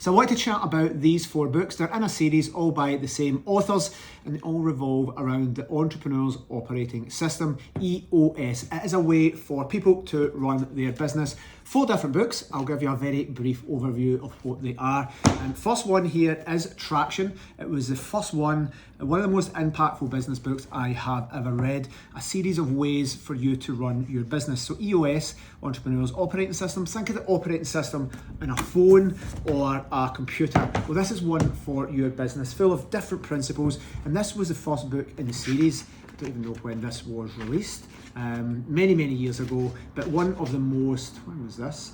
So I want to chat about these 4 books. They're in a series all by the same authors, and they all revolve around the Entrepreneur's Operating System, EOS. It is a way for people to run their business. 4 different books. I'll give you a very brief overview of what they are. And first one here is Traction. It was the first one of the most impactful business books I have ever read. A series of ways for you to run your business. So EOS, Entrepreneur's Operating System. Think of the operating system in a phone or a computer. Well, this is one for your business, full of different principles. And this was the first book in the series. I don't even know when this was released. Many years ago, but one of the most, when was this?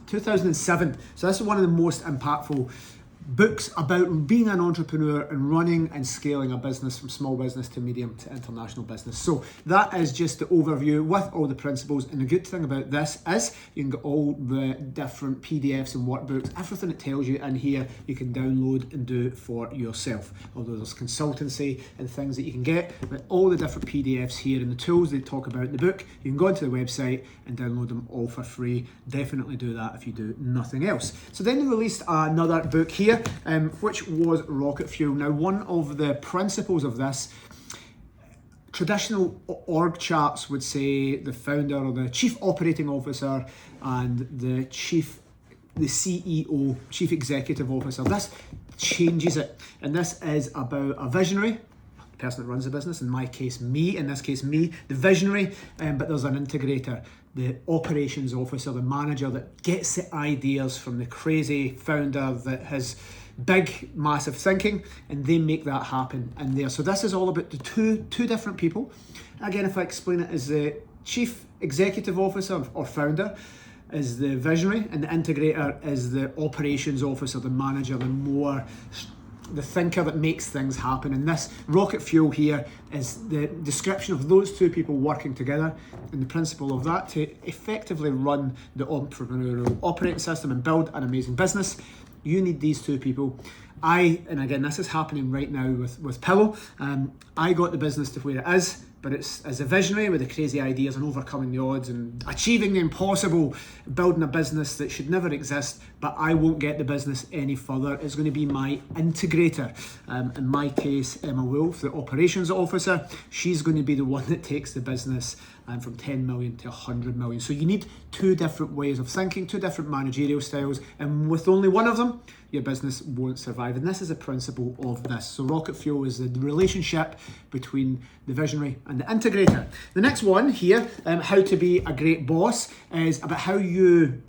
2007. So this is one of the most impactful books about being an entrepreneur and running and scaling a business from small business to medium to international business. So that is just the overview with all the principles. And the good thing about this is you can get all the different PDFs and workbooks, everything it tells you in here, you can download and do for yourself. Although there's consultancy and things that you can get, but all the different PDFs here and the tools they talk about in the book, you can go onto the website and download them all for free. Definitely do that if you do nothing else. So then they released another book here, which was Rocket Fuel. Now, one of the principles of this, traditional org charts would say the founder or the chief operating officer and the CEO, chief executive officer. This changes it, and this is about a visionary, the person that runs the business, in my case me, in this case me, the visionary, but there's an integrator, the operations officer, the manager that gets the ideas from the crazy founder that has big, massive thinking, and they make that happen in there. So this is all about the two different people. Again, if I explain it as the chief executive officer or founder is the visionary, and the integrator is the operations officer, the manager, the thinker that makes things happen. And this Rocket Fuel here is the description of those 2 people working together, and the principle of that to effectively run the entrepreneurial operating system and build an amazing business. You need these 2 people. And again, this is happening right now with Pillow. I got the business to where it is, but it's as a visionary with the crazy ideas and overcoming the odds and achieving the impossible, building a business that should never exist, but I won't get the business any further. It's going to be my integrator. In my case, Emma Wolf, the operations officer, she's going to be the one that takes the business from 10 million to 100 million. So you need 2 different ways of thinking, 2 different managerial styles, and with only one of them, your business won't survive. And this is a principle of this. So Rocket Fuel is the relationship between the visionary and the integrator. The next one here, How to Be a Great Boss, is about how you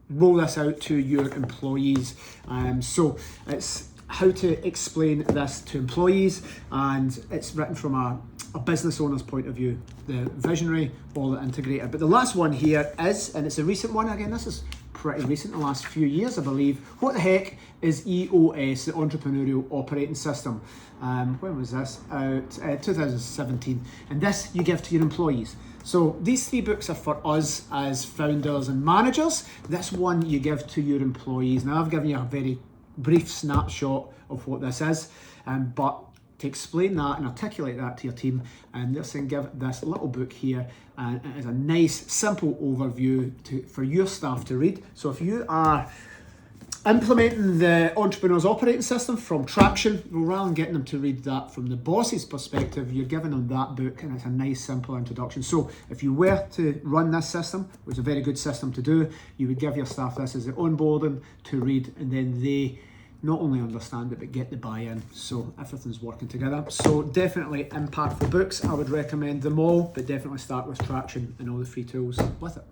roll this out to your employees. So it's how to explain this to employees, and it's written from a business owner's point of view, the visionary or the integrator. But the last one here is, and it's a recent one, again, this is pretty recent, the last few years, I believe. What the heck is EOS, the Entrepreneurial Operating System? When was this? Out 2017. And this you give to your employees. So these 3 books are for us as founders and managers. This one you give to your employees. Now, I've given you a very brief snapshot of what this is, but to explain that and articulate that to your team, and they're saying give this little book here, and it is a nice, simple overview for your staff to read. So if you are implementing the Entrepreneur's Operating System from Traction, rather than getting them to read that from the boss's perspective, you're giving them that book, and it's a nice, simple introduction. So if you were to run this system, which is a very good system to do, you would give your staff this as the onboarding to read, and then they not only understand it, but get the buy-in. So everything's working together. So definitely impactful books. I would recommend them all, but definitely start with Traction and all the free tools with it.